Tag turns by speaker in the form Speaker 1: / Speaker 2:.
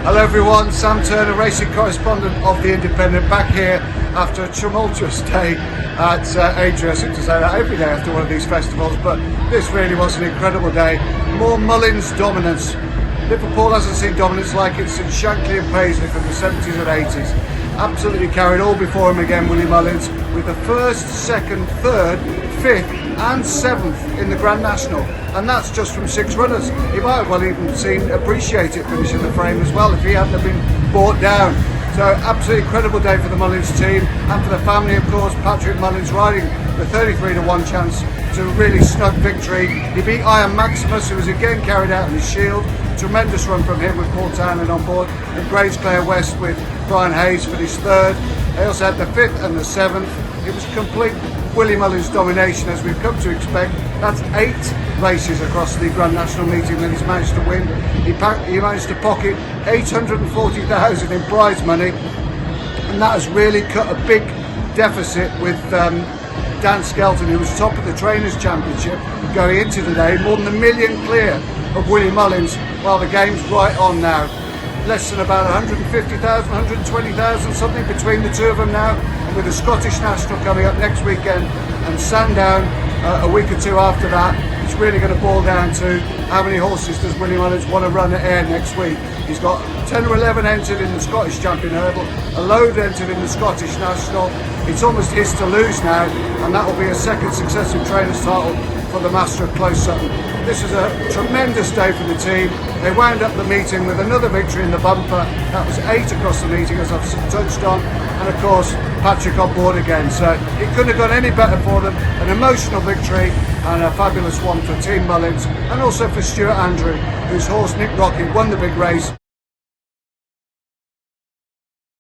Speaker 1: Hello everyone, Sam Turner, racing correspondent of The Independent, back here after a tumultuous day at Aintree. I seem to say that every day after one of these festivals, but this really was an incredible day. More Mullins dominance. Liverpool hasn't seen dominance like it since Shankly and Paisley from the 70s and 80s. Absolutely carried all before him again, Willie Mullins, with the first, second, third, fifth and seventh in the Grand National, and that's just from 6 runners. He might have well even appreciate it finishing the frame as well if he hadn't have been brought down. So absolutely incredible day for the Mullins team and for the family, of course. Patrick Mullins riding the 33-1 chance to a really snug victory. He beat Iron Maximus, who was again carried out in his shield. Tremendous run from him with Paul Townend on board, and Graves Clare West with Brian Hayes finished third. They also had the 5th and the 7th. It was complete Willie Mullins domination, as we've come to expect. That's 8 races across the Grand National meeting that he's managed to win. He managed to pocket 840,000 in prize money, and that has really cut a big deficit with Dan Skelton, who was top of the Trainers' Championship going into the day, more than $1 million clear of Willie Mullins, while the game's right on now. Less than about 150,000, 120,000, something between the two of them now, and with the Scottish National coming up next weekend and Sandown a week or two after that, it's really going to boil down to how many horses does Willie Mullins want to run at Ayr next week. He's got 10 or 11 entered in the Scottish Champion Hurdle, a load entered in the Scottish National. It's almost his to lose now, and that will be a second successive trainers title for the Master of Close Sutton. This is a tremendous day for the team. They wound up the meeting with another victory in the bumper. That was 8 across the meeting, as I've touched on, and of course Patrick on board again. So it couldn't have gone any better for them. An emotional victory and a fabulous one for Team Mullins, and also for Stuart Andrew, whose horse Nick Rockett won the big race.